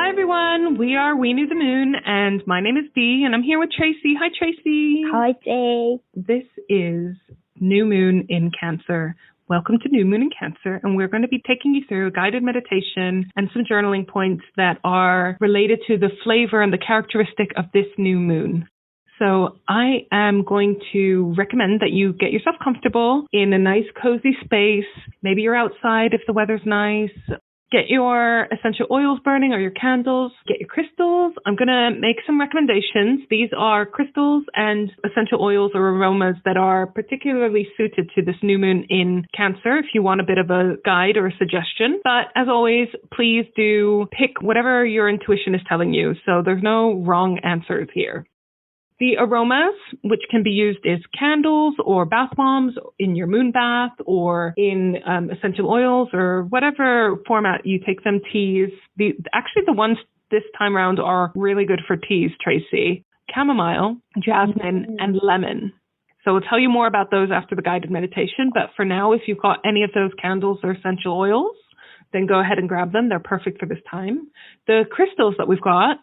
Hi everyone, we are We Knew the Moon and my name is Dee and I'm here with Tracey. Hi Tracey. Hi Dee. This is New Moon in Cancer. Welcome to New Moon in Cancer, and we're going to be taking you through a guided meditation and some journaling points that are related to the flavor and the characteristic of this new moon. So I am going to recommend that you get yourself comfortable in a nice cozy space. Maybe you're outside if the weather's nice. Get your essential oils burning or your candles. Get your crystals. I'm going to make some recommendations. These are crystals and essential oils or aromas that are particularly suited to this new moon in Cancer if you want a bit of a guide or a suggestion. But as always, please do pick whatever your intuition is telling you. So there's no wrong answers here. The aromas, which can be used as candles or bath bombs in your moon bath or in essential oils or whatever format you take them, teas. Actually, the ones this time around are really good for teas, Tracey. Chamomile, jasmine, and lemon. So we'll tell you more about those after the guided meditation. But for now, if you've got any of those candles or essential oils, then go ahead and grab them. They're perfect for this time. The crystals that we've got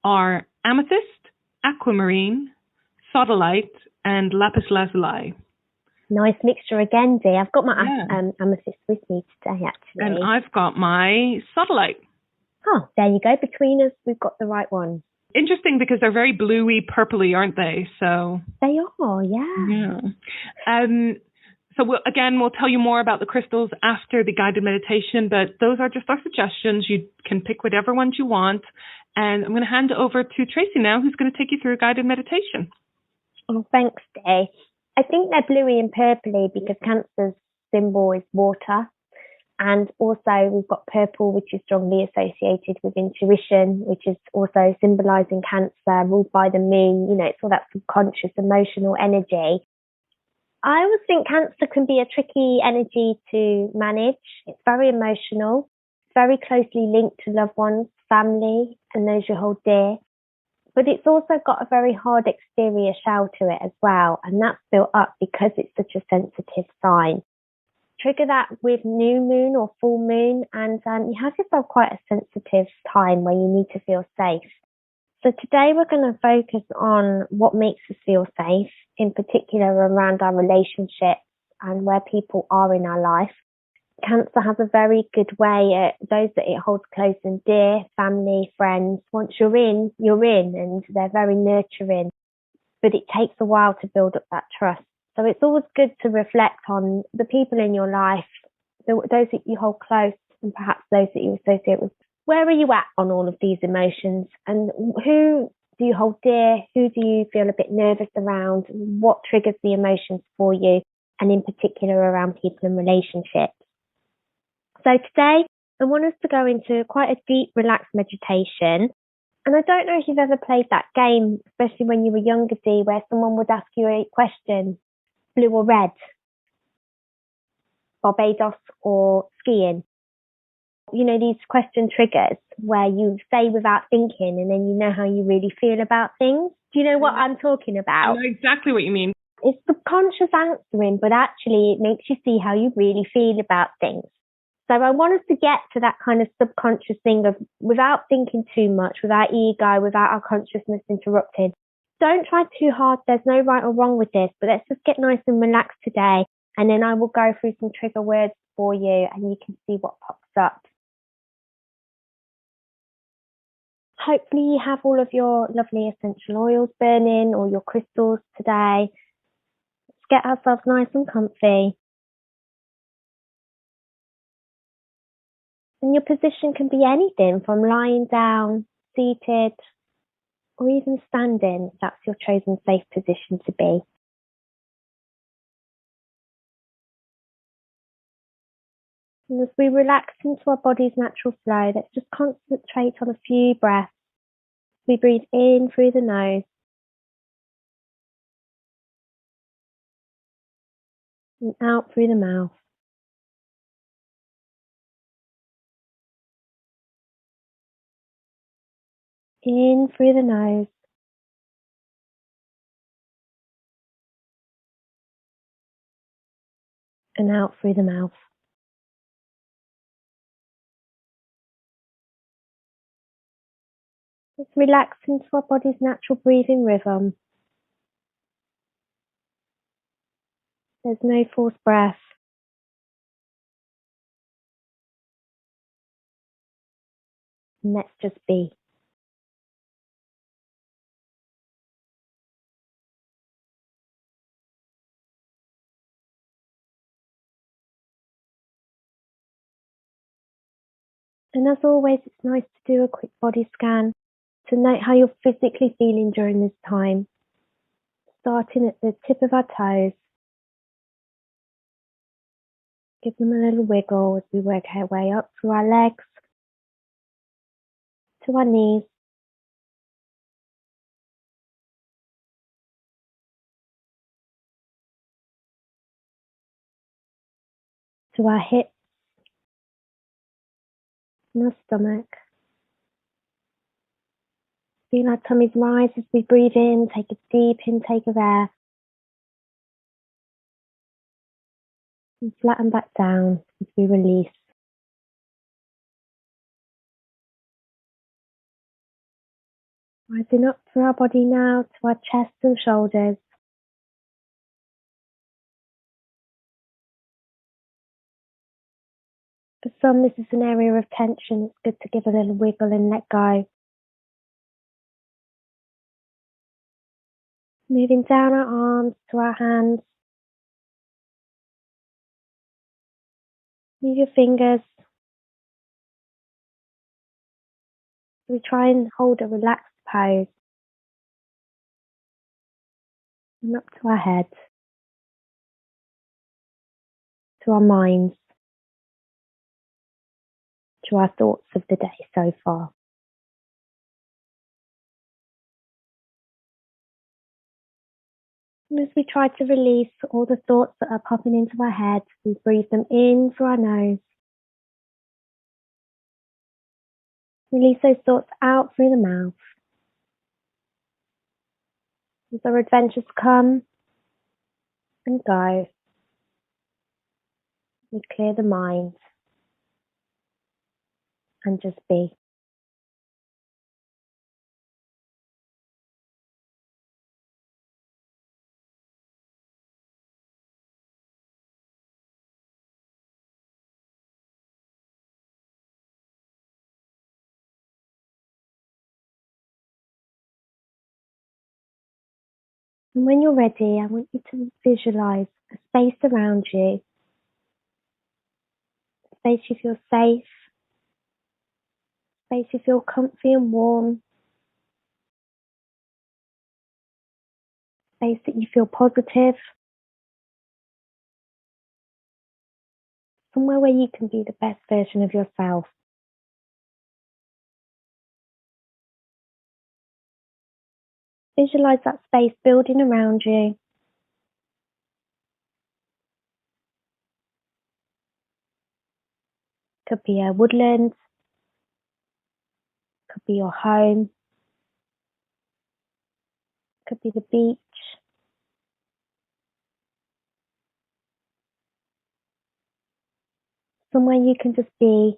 are amethyst, aquamarine, sodalite, and lapis lazuli. Nice mixture again, Dee. I've got my amethyst with me today, actually. And I've got my sodalite. Oh, there you go. Between us, we've got the right one. Interesting because they're very bluey, purpley, aren't they? So they are, yeah. So we'll tell you more about the crystals after the guided meditation, but those are just our suggestions. You can pick whatever ones you want. And I'm going to hand it over to Tracey now, who's going to take you through a guided meditation. Oh, thanks, Dee. I think they're bluey and purpley because Cancer's symbol is water. And also we've got purple, which is strongly associated with intuition, which is also symbolizing Cancer, ruled by the moon. You know, it's all that subconscious, emotional energy. I always think Cancer can be a tricky energy to manage. It's very emotional, very closely linked to loved ones, family, and those you hold dear. But it's also got a very hard exterior shell to it as well, and that's built up because it's such a sensitive sign. Trigger that with new moon or full moon, and you have yourself quite a sensitive time where you need to feel safe. So today we're going to focus on what makes us feel safe, in particular around our relationships and where people are in our life. Cancer has a very good way at those that it holds close and dear, family, friends. Once you're in, and they're very nurturing. But it takes a while to build up that trust. So it's always good to reflect on the people in your life, those that you hold close and perhaps those that you associate with. Where are you at on all of these emotions? And who do you hold dear? Who do you feel a bit nervous around? What triggers the emotions for you? And in particular around people and relationships. So today, I want us to go into quite a deep, relaxed meditation. And I don't know if you've ever played that game, especially when you were younger, Dee, where someone would ask you a question, blue or red, Barbados or skiing. You know, these question triggers where you say without thinking and then you know how you really feel about things. Do you know what I'm talking about? I know exactly what you mean. It's subconscious answering, but actually it makes you see how you really feel about things. So I want us to get to that kind of subconscious thing of without thinking too much, without ego, without our consciousness interrupting. Don't try too hard. There's no right or wrong with this, but let's just get nice and relaxed today. And then I will go through some trigger words for you and you can see what pops up. Hopefully you have all of your lovely essential oils burning or your crystals today. Let's get ourselves nice and comfy. And your position can be anything from lying down, seated, or even standing if that's your chosen safe position to be. And as we relax into our body's natural flow, let's just concentrate on a few breaths. We breathe in through the nose and out through the mouth. In through the nose and out through the mouth. Just relax into our body's natural breathing rhythm. There's no forced breath. And let's just be. And as always, it's nice to do a quick body scan to note how you're physically feeling during this time. Starting at the tip of our toes. Give them a little wiggle as we work our way up through our legs, to our knees, to our hips, and our stomach. Feel our tummies rise as we breathe in, take a deep intake of air, and flatten back down as we release. Rising up through our body now to our chest and shoulders. For some, this is an area of tension. It's good to give a little wiggle and let go. Moving down our arms to our hands. Move your fingers. We try and hold a relaxed pose. And up to our head. To our minds. To our thoughts of the day so far. And as we try to release all the thoughts that are popping into our head, we breathe them in through our nose. Release those thoughts out through the mouth. As our adventures come and go, we clear the mind and just be. And when you're ready, I want you to visualize a space around you, a space you feel safe, a space you feel comfy and warm, a space that you feel positive, somewhere where you can be the best version of yourself. Visualize that space building around you. Could be a woodland, could be your home, could be the beach. Somewhere you can just be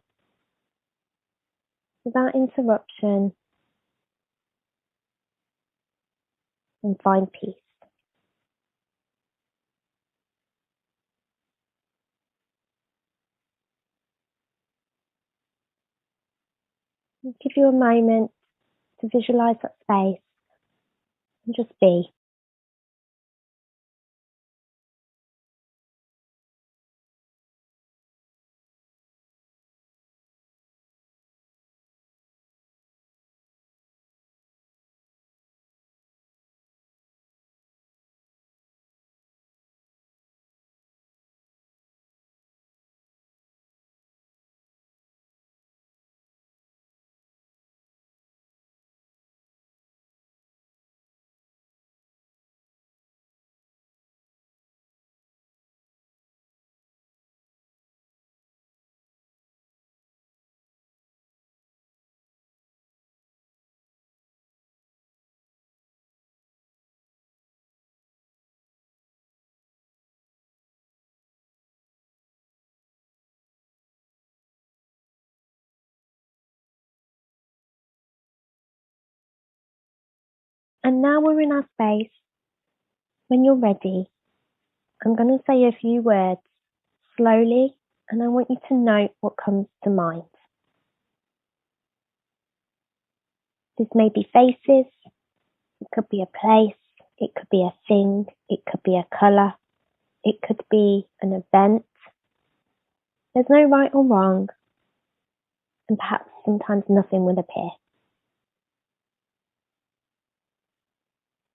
without interruption and find peace. And give you a moment to visualize that space and just be. And now we're in our space. When you're ready, I'm going to say a few words slowly, and I want you to note what comes to mind. This may be faces, it could be a place, it could be a thing, it could be a colour, it could be an event. There's no right or wrong, and perhaps sometimes nothing will appear.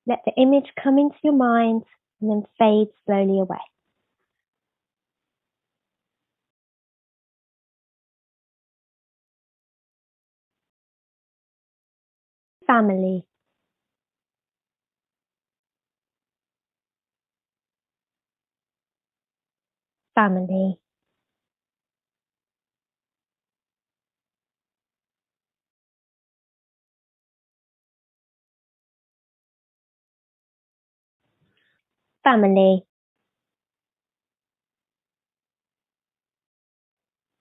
Let the image come into your mind and then fade slowly away. Family. Family. Family.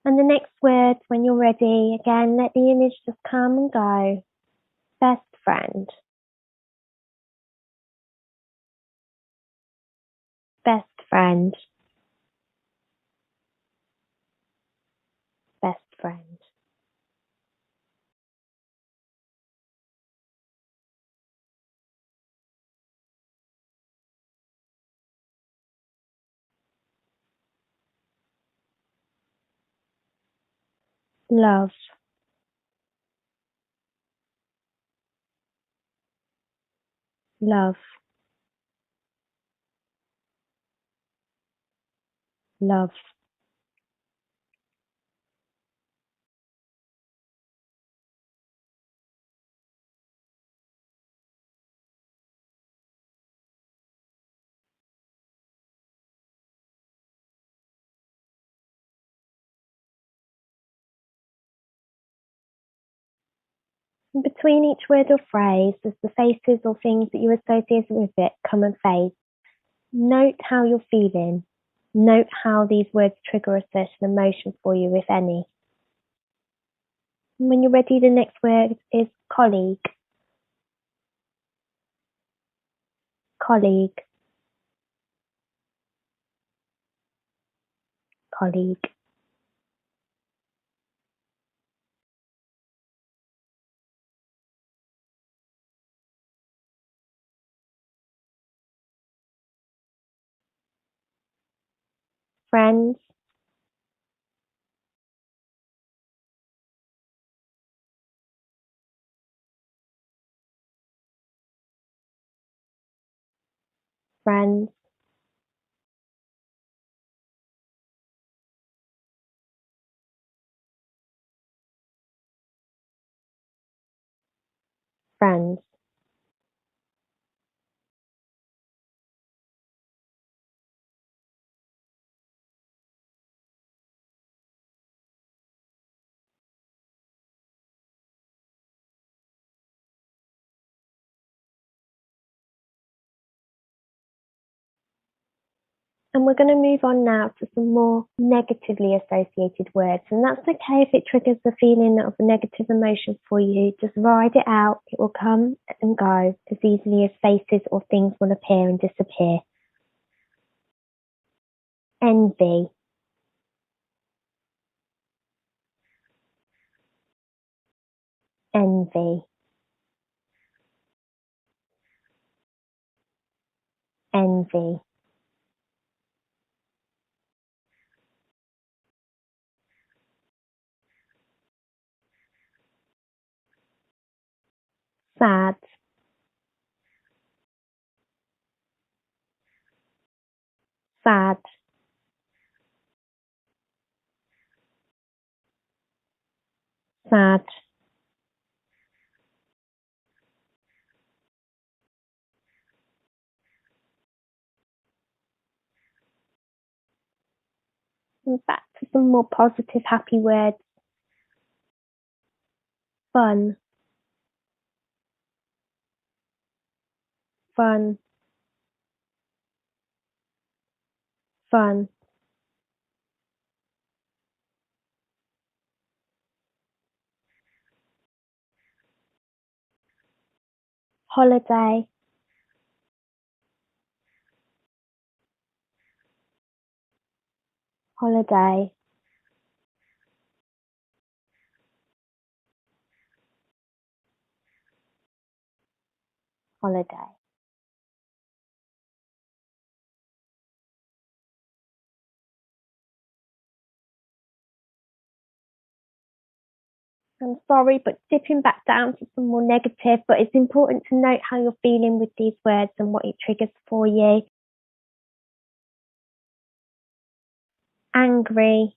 And the next word, when you're ready, again, let the image just come and go. Best friend. Best friend. Best friend. Love. Love. Love. And between each word or phrase, as the faces or things that you associate with it come and fade, note how you're feeling. Note how these words trigger a certain emotion for you, if any. And when you're ready, the next word is colleague. Colleague. Colleague. Friends. Friends. Friends. And we're going to move on now to some more negatively associated words. And that's okay if it triggers the feeling of a negative emotion for you. Just ride it out. It will come and go as easily as faces or things will appear and disappear. Envy. Envy. Envy. Sad. Sad. Sad. And back to some more positive, happy words. Fun. Fun. Fun. holiday, holiday, holiday. I'm sorry, but dipping back down to some more negative, but it's important to note how you're feeling with these words and what it triggers for you. Angry,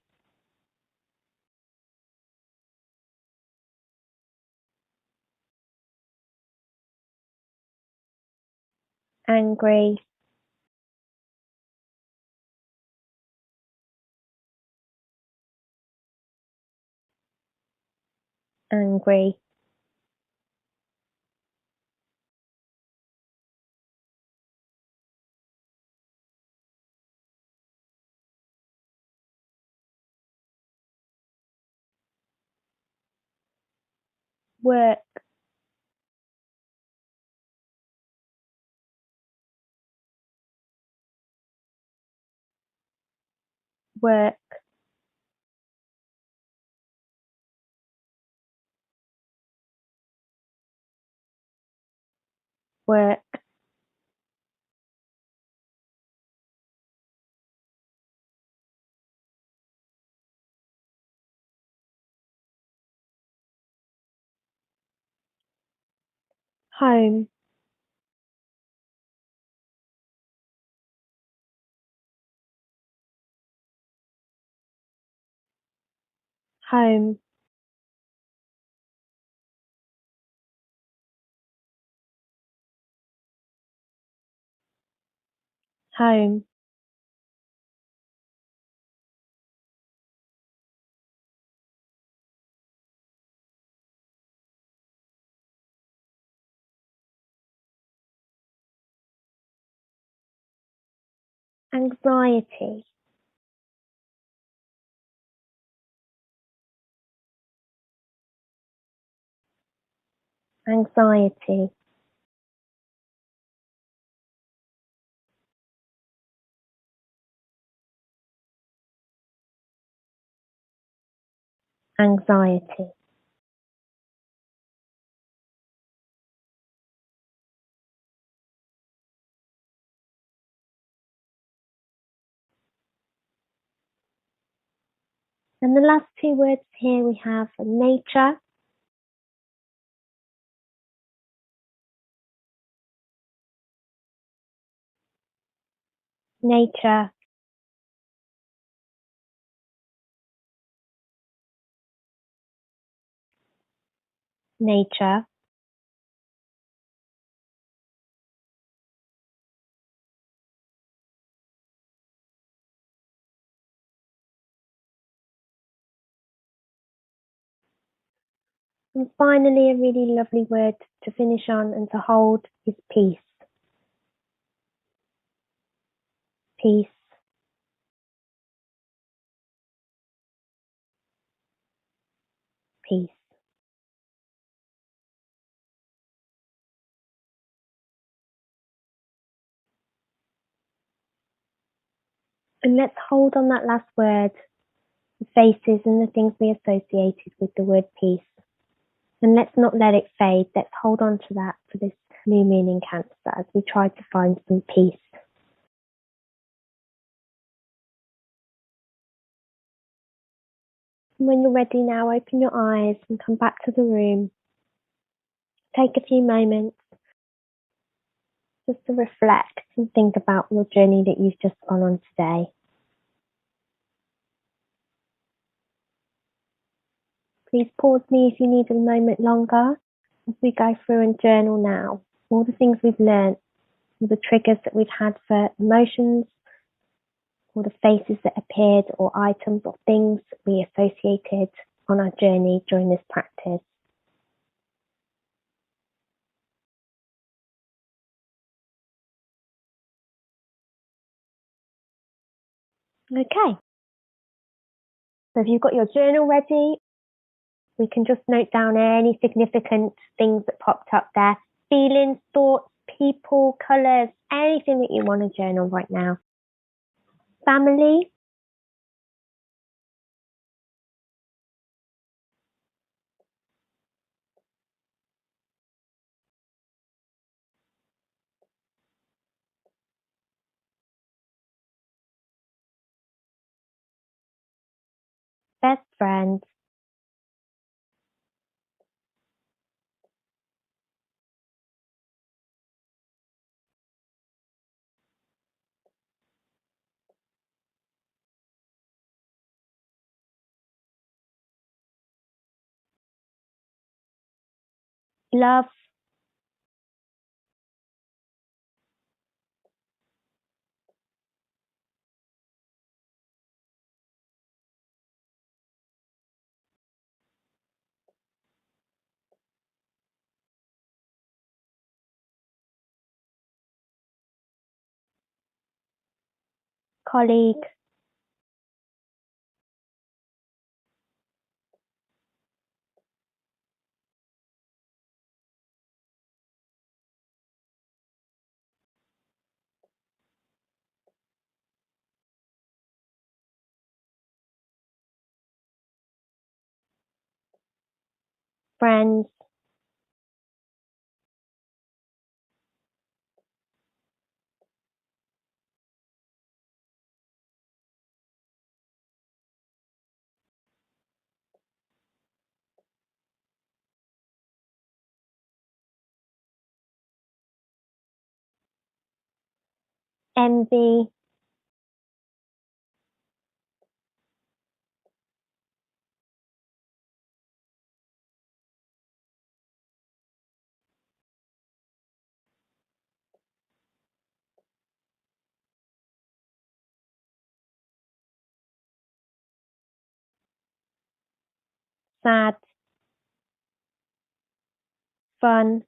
angry, angry, work, work, work, home, home, home, anxiety, anxiety, anxiety, and the last two words here we have nature, nature, nature, and finally a really lovely word to finish on and to hold is peace, peace, peace. And let's hold on that last word, the faces and the things we associated with the word peace. And let's not let it fade. Let's hold on to that for this new moon in Cancer as we try to find some peace. And when you're ready now, open your eyes and come back to the room. Take a few moments just to reflect and think about your journey that you've just gone on today. Please pause me if you need a moment longer as we go through and journal now. All the things we've learned, all the triggers that we've had for emotions, all the faces that appeared or items or things that we associated on our journey during this practice. Okay. So if you've got your journal ready, we can just note down any significant things that popped up there. feelings, thoughts, people, colours, anything that you want to journal right now. Family. Best friend. Love. Colleague. Friends. Envy. Sad. Fun.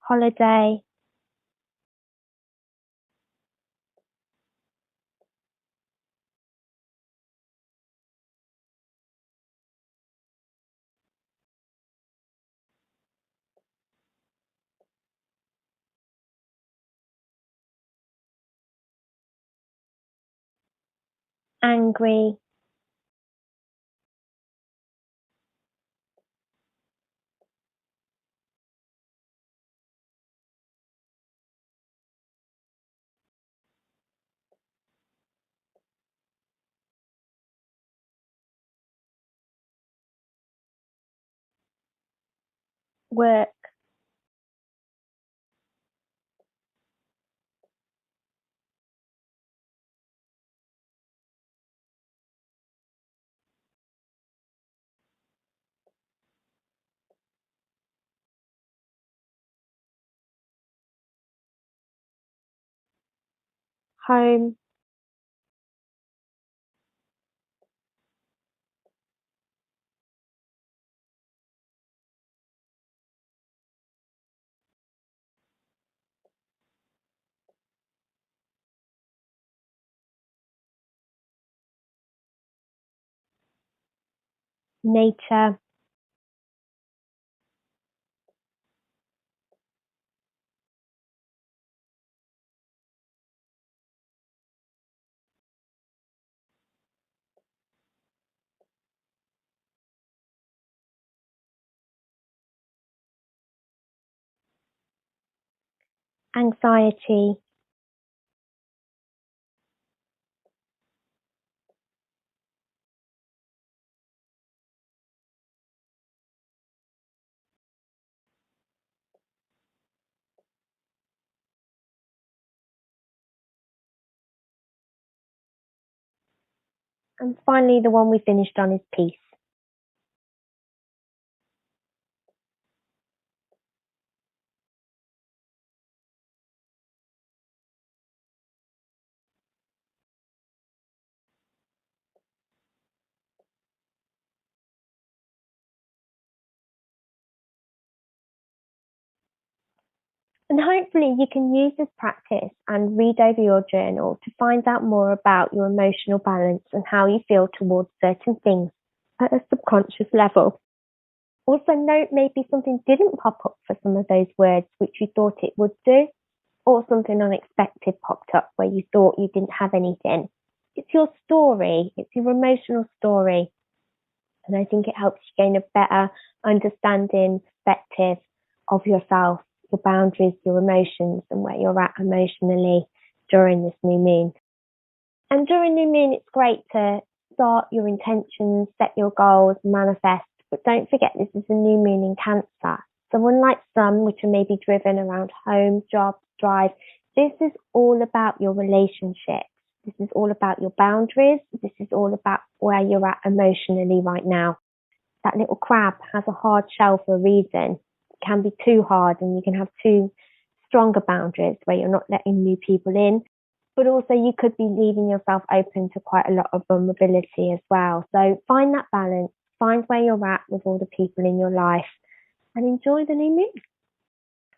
Holiday. Angry. Work. Home. Nature. Anxiety. And finally, the one we finished on is peace. And hopefully you can use this practice and read over your journal to find out more about your emotional balance and how you feel towards certain things at a subconscious level. Also note maybe something didn't pop up for some of those words which you thought it would do, or something unexpected popped up where you thought you didn't have anything. It's your story, it's your emotional story. And I think it helps you gain a better understanding, perspective of yourself, your boundaries, your emotions, and where you're at emotionally during this new moon. And during new moon, it's great to start your intentions, set your goals, manifest. But don't forget, this is a new moon in Cancer. So unlike some, which are maybe driven around home, job, drive, this is all about your relationships. This is all about your boundaries. This is all about where you're at emotionally right now. That little crab has a hard shell for a reason. It can be too hard, and you can have too stronger boundaries where you're not letting new people in. But also you could be leaving yourself open to quite a lot of vulnerability as well. So find that balance. Find where you're at with all the people in your life and enjoy the new moon.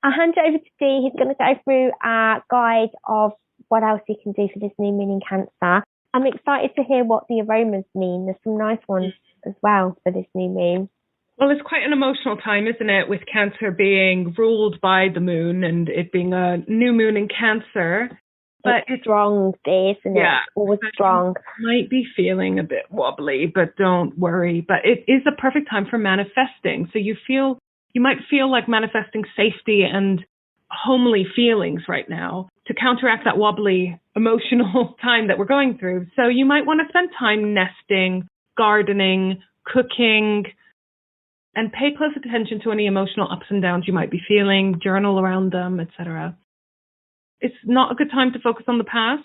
I'll hand it over to Dee. He's going to go through our guide of what else you can do for this new moon in Cancer. I'm excited to hear what the aromas mean. There's some nice ones as well for this new moon. Well, it's quite an emotional time, isn't it, with Cancer being ruled by the moon and it being a new moon in Cancer. But it's strong, Dee, isn't it? Yeah, it's always strong. You might be feeling a bit wobbly, but don't worry. But it is a perfect time for manifesting. So you might feel like manifesting safety and homely feelings right now to counteract that wobbly emotional time that we're going through. So you might want to spend time nesting, gardening, cooking, and pay close attention to any emotional ups and downs you might be feeling, journal around them, etc. It's not a good time to focus on the past.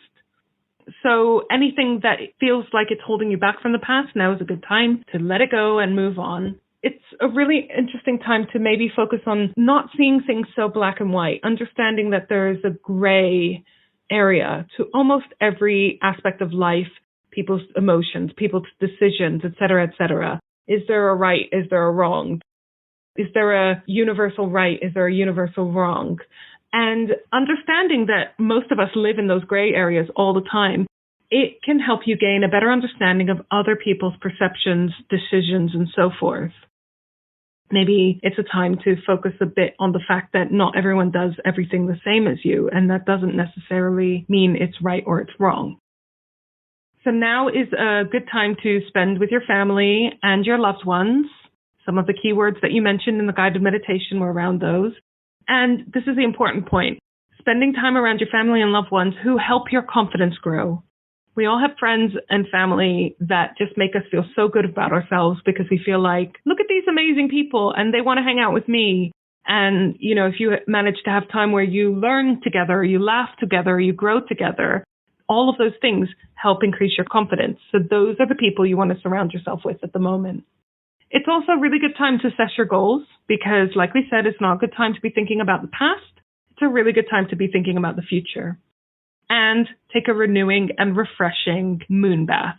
So anything that feels like it's holding you back from the past, now is a good time to let it go and move on. It's a really interesting time to maybe focus on not seeing things so black and white, understanding that there's a gray area to almost every aspect of life, people's emotions, people's decisions, et cetera, et cetera. Is there a right? Is there a wrong? Is there a universal right? Is there a universal wrong? And understanding that most of us live in those gray areas all the time, it can help you gain a better understanding of other people's perceptions, decisions, and so forth. Maybe it's a time to focus a bit on the fact that not everyone does everything the same as you, and that doesn't necessarily mean it's right or it's wrong. So now is a good time to spend with your family and your loved ones. Some of the keywords that you mentioned in the guided meditation were around those. And this is the important point. Spending time around your family and loved ones who help your confidence grow. We all have friends and family that just make us feel so good about ourselves because we feel like, look at these amazing people and they want to hang out with me. And, you know, if you manage to have time where you learn together, you laugh together, you grow together, all of those things help increase your confidence. So those are the people you want to surround yourself with at the moment. It's also a really good time to assess your goals because, like we said, it's not a good time to be thinking about the past. It's a really good time to be thinking about the future. And take a renewing and refreshing moon bath.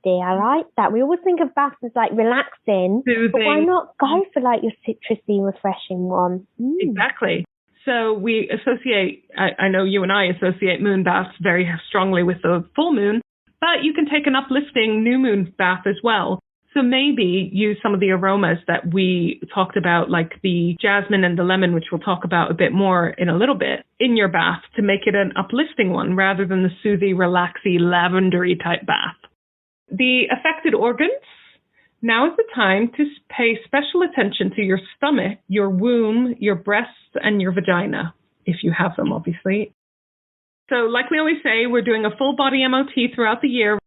Yeah, I like that. We always think of baths as like relaxing, soothing. But why not go for like your citrusy, refreshing one? Exactly. So we associate, I know you and I associate moon baths very strongly with the full moon, but you can take an uplifting new moon bath as well. So maybe use some of the aromas that we talked about, like the jasmine and the lemon, which we'll talk about a bit more in a little bit, in your bath to make it an uplifting one rather than the soothy, relaxy, lavendery type bath. The affected organs, now is the time to pay special attention to your stomach, your womb, your breasts, and your vagina, if you have them, obviously. So like we always say, we're doing a full body MOT throughout the year.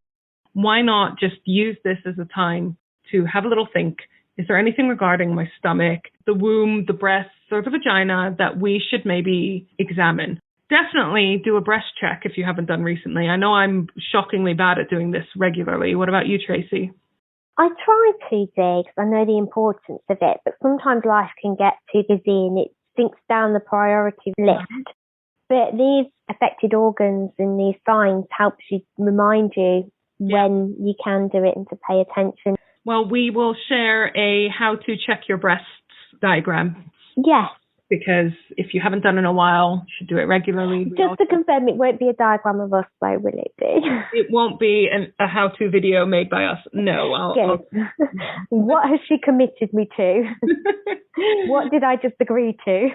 Why not just use this as a time to have a little think? Is there anything regarding my stomach, the womb, the breasts, or the vagina that we should maybe examine? Definitely do a breast check if you haven't done recently. I know I'm shockingly bad at doing this regularly. What about you, Tracey? I try to, Dee, because I know the importance of it, but sometimes life can get too busy and it sinks down the priority list. But these affected organs and these signs helps you remind you when you can do it and to pay attention. Well, we will share a how to check your breasts diagram. Yes, because if you haven't done it in a while, you should do it regularly. Just to confirm, it won't be a diagram of us, though, will it be? It won't be a how-to video made by us. No. Good. What has she committed me to? What did I just agree to?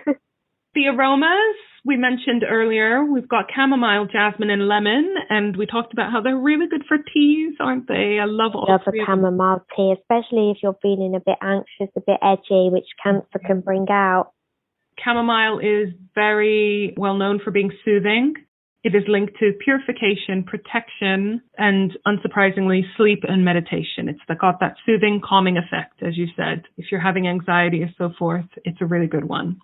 The aromas we mentioned earlier, we've got chamomile, jasmine, and lemon, and we talked about how they're really good for teas, aren't they? I love all a chamomile tea, especially if you're feeling a bit anxious, a bit edgy, which cancer can bring out. Chamomile is very well known for being soothing. It is linked to purification, protection, and unsurprisingly, sleep and meditation. It's got that soothing, calming effect, as you said. If you're having anxiety or so forth, it's a really good one.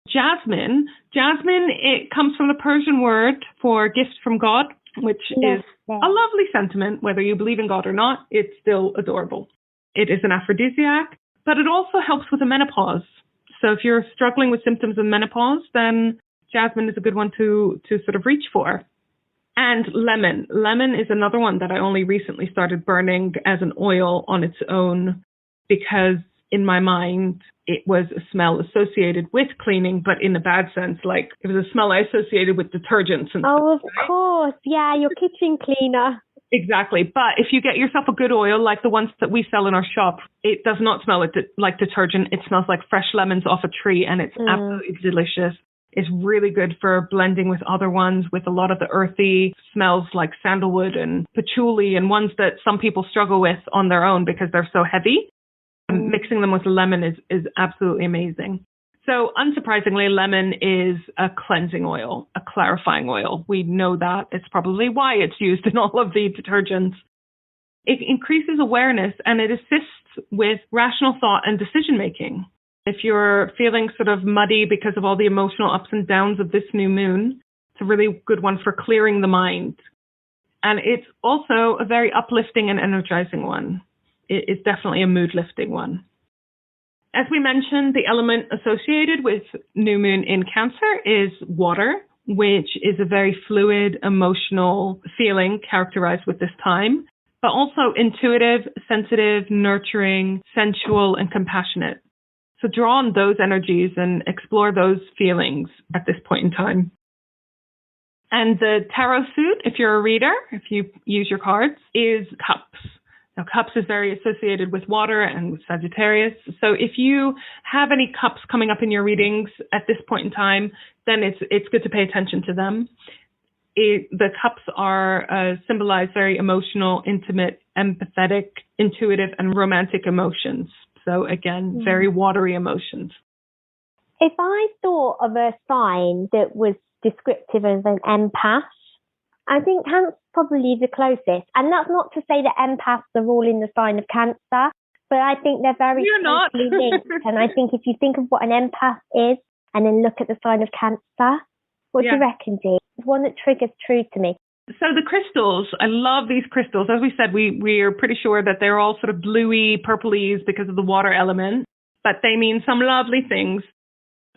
Jasmine, it comes from the Persian word for gift from God, which is a lovely sentiment. Whether you believe in God or not, it's still adorable. It is an aphrodisiac, but it also helps with the menopause. So if you're struggling with symptoms of menopause, then jasmine is a good one to sort of reach for. And lemon. Lemon is another one that I only recently started burning as an oil on its own because in my mind, it was a smell associated with cleaning, but in a bad sense, like it was a smell I associated with detergents and stuff. Oh, of course. Yeah, your kitchen cleaner. Exactly. But if you get yourself a good oil, like the ones that we sell in our shop, it does not smell like detergent. It smells like fresh lemons off a tree, and it's absolutely delicious. It's really good for blending with other ones, with a lot of the earthy smells like sandalwood and patchouli and ones that some people struggle with on their own because they're so heavy. Mixing them with lemon is absolutely amazing. So unsurprisingly, lemon is a cleansing oil, a clarifying oil. We know that. It's probably why it's used in all of the detergents. It increases awareness and it assists with rational thought and decision making. If you're feeling sort of muddy because of all the emotional ups and downs of this new moon, it's a really good one for clearing the mind. And it's also a very uplifting and energizing one. It's definitely a mood-lifting one. As we mentioned, the element associated with new moon in Cancer is water, which is a very fluid, emotional feeling characterized with this time, but also intuitive, sensitive, nurturing, sensual, and compassionate. So draw on those energies and explore those feelings at this point in time. And the tarot suit, if you're a reader, if you use your cards, is cups. Now, cups is very associated with water and with Sagittarius. So if you have any cups coming up in your readings at this point in time, then it's good to pay attention to them. The cups are symbolize very emotional, intimate, empathetic, intuitive, and romantic emotions. So again, very watery emotions. If I thought of a sign that was descriptive of an empath, I think Cancer's probably the closest. And that's not to say that empaths are all in the sign of Cancer, but I think they're very closely linked. And I think if you think of what an empath is and then look at the sign of Cancer, what do you reckon, Dee? It's one that triggers true to me. So the crystals, I love these crystals. As we said, we are pretty sure that they're all sort of bluey, purplies because of the water element, but they mean some lovely things.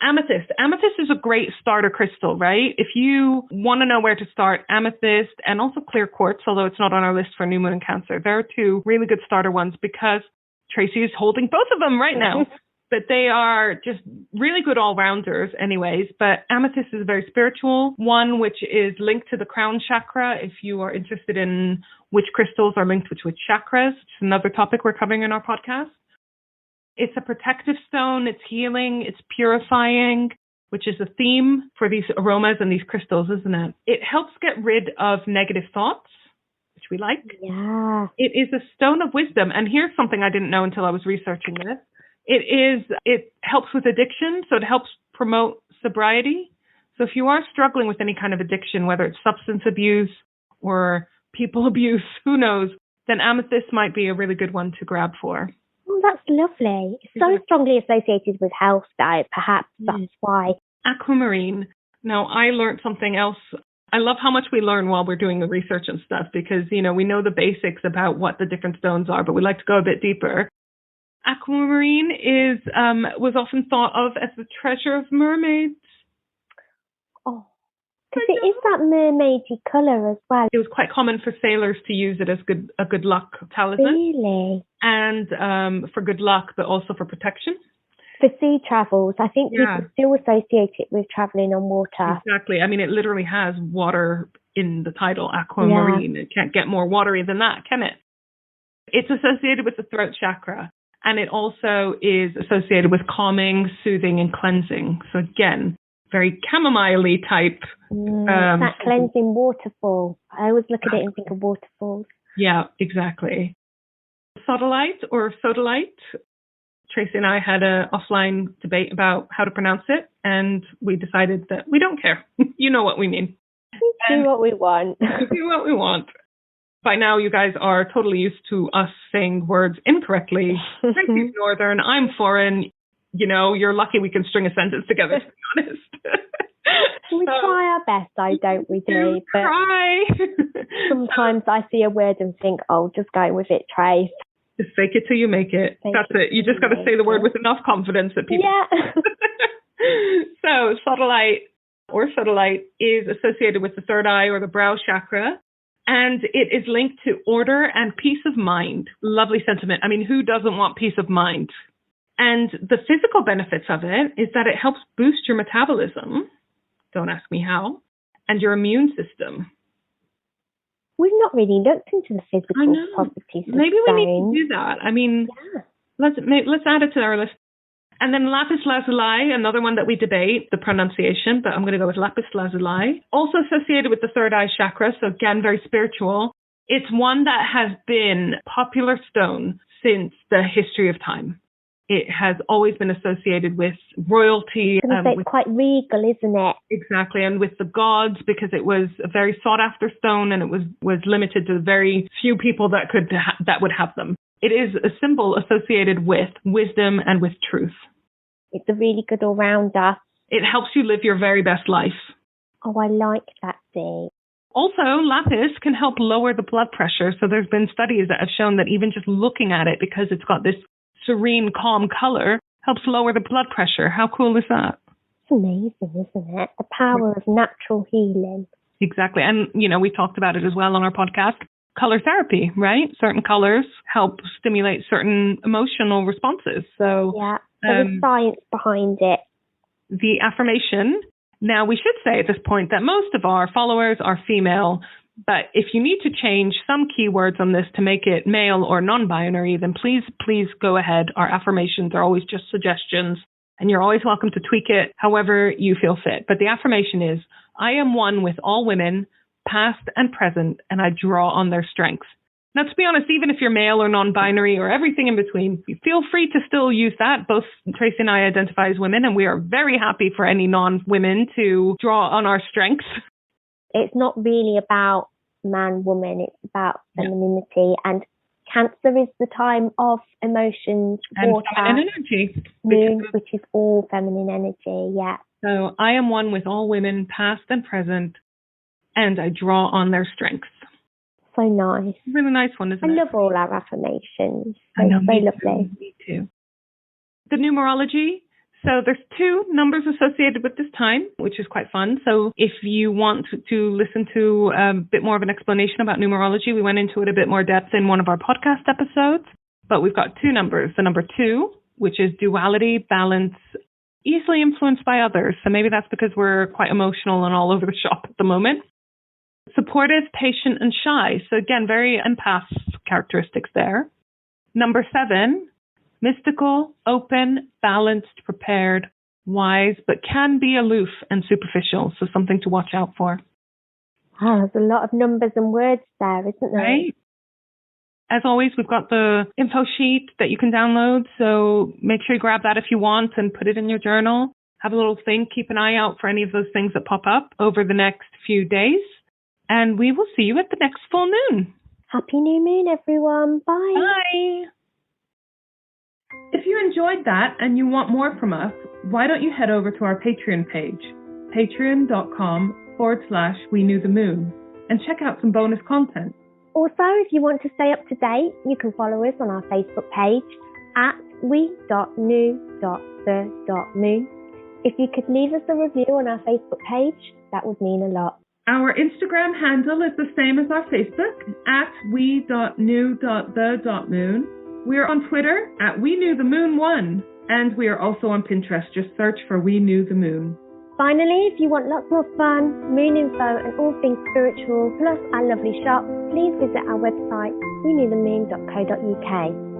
Amethyst. Amethyst is a great starter crystal, right? If you want to know where to start, amethyst and also clear quartz, although it's not on our list for new moon and Cancer. There are two really good starter ones because Tracey is holding both of them right now. But they are just really good all-rounders anyways. But amethyst is a very spiritual one, which is linked to the crown chakra. If you are interested in which crystals are linked with which chakras, which is another topic we're covering in our podcast. It's a protective stone. It's healing. It's purifying, which is a theme for these aromas and these crystals, isn't it? It helps get rid of negative thoughts, which we like. Yeah. It is a stone of wisdom. And here's something I didn't know until I was researching this. It helps with addiction, so it helps promote sobriety. So if you are struggling with any kind of addiction, whether it's substance abuse or people abuse, who knows, then amethyst might be a really good one to grab for. Oh, that's lovely. It's so strongly associated with health, though. Perhaps that's why. Aquamarine. Now, I learned something else. I love how much we learn while we're doing the research and stuff because, we know the basics about what the different stones are, but we like to go a bit deeper. Aquamarine was often thought of as the treasure of mermaids. Oh, because it is that mermaidy colour as well. It was quite common for sailors to use it as a good luck talisman. Really? And for good luck, but also for protection. For sea travels, I think people still associate it with travelling on water. Exactly. I mean, it literally has water in the title, aquamarine. It can't get more watery than that, can it? It's associated with the throat chakra, and it also is associated with calming, soothing, and cleansing. So again, very chamomile-y type. That cleansing waterfall. I always look at it and think of waterfalls. Yeah, exactly. Sodalite or sodalite. Tracey and I had an offline debate about how to pronounce it, and we decided that we don't care. You know what we mean. We do what we want. We do what we want. By now, you guys are totally used to us saying words incorrectly. Tracey's Northern, I'm foreign. You know, you're lucky we can string a sentence together, to be honest. We try our best, don't we, Dee? But try. Sometimes I see a word and think, oh, just go with it, Trace. Just fake it till you make it. That's it. You just got to say the word with enough confidence that people... Yeah. So, sodalite or sodalite is associated with the third eye or the brow chakra, and it is linked to order and peace of mind. Lovely sentiment. I mean, who doesn't want peace of mind? And the physical benefits of it is that it helps boost your metabolism. Don't ask me how. And your immune system. We've not really looked into the physical properties of Maybe we stone. need to do that. I mean, let's add it to our list. And then lapis lazuli, another one that we debate, the pronunciation, but I'm going to go with lapis lazuli. Also associated with the third eye chakra, so again, very spiritual. It's one that has been a popular stone since the history of time. It has always been associated with royalty. It's quite regal, isn't it? Exactly, and with the gods, because it was a very sought-after stone, and it was limited to very few people that would have them. It is a symbol associated with wisdom and with truth. It's a really good all-rounder. It helps you live your very best life. Oh, I like that, Dee. Also, lapis can help lower the blood pressure. So there's been studies that have shown that even just looking at it, because it's got this serene, calm color, helps lower the blood pressure. How cool is that? It's amazing, isn't it? The power of natural healing. Exactly. And, you know, we talked about it as well on our podcast. Color therapy, right? Certain colors help stimulate certain emotional responses. So yeah, there's science behind it. The affirmation. Now, we should say at this point that most of our followers are female, but if you need to change some keywords on this to make it male or non-binary, then please go ahead. Our affirmations are always just suggestions, and you're always welcome to tweak it however you feel fit. But the affirmation is, I am one with all women, past and present, and I draw on their strengths. Now, to be honest, even if you're male or non-binary or everything in between, feel free to still use that. Both Tracey and I identify as women, and we are very happy for any non-women to draw on our strengths. It's not really about man, woman. It's about femininity. And Cancer is the time of emotions, and water, feminine energy. moon, which is all feminine energy. Yeah. So I am one with all women, past and present, and I draw on their strengths. So nice. Really nice one, isn't it? I love all our affirmations. I know, so lovely. Me too. The numerology. So there's 2 numbers associated with this time, which is quite fun. So if you want to listen to a bit more of an explanation about numerology, we went into it a bit more depth in one of our podcast episodes. But we've got 2 numbers. The number 2, which is duality, balance, easily influenced by others. So maybe that's because we're quite emotional and all over the shop at the moment. Supportive, patient, and shy. So again, very empath characteristics there. Number 7, mystical, open, balanced, prepared, wise, but can be aloof and superficial. So something to watch out for. Oh, there's a lot of numbers and words there, isn't there? Right. As always, we've got the info sheet that you can download. So make sure you grab that if you want and put it in your journal. Have a little think. Keep an eye out for any of those things that pop up over the next few days. And we will see you at the next full moon. Happy new moon, everyone. Bye. Bye. If you enjoyed that and you want more from us, why don't you head over to our Patreon page, patreon.com/We Knew the Moon, and check out some bonus content. Also, if you want to stay up to date, you can follow us on our Facebook page at we.knew.the.moon. If you could leave us a review on our Facebook page, that would mean a lot. Our Instagram handle is the same as our Facebook, at we.knew.the.moon. We're on Twitter at We Knew the Moon 1. And we are also on Pinterest. Just search for We Knew the Moon. Finally, if you want lots more fun, moon info and all things spiritual, plus our lovely shop, please visit our website, weknewthemoon.co.uk.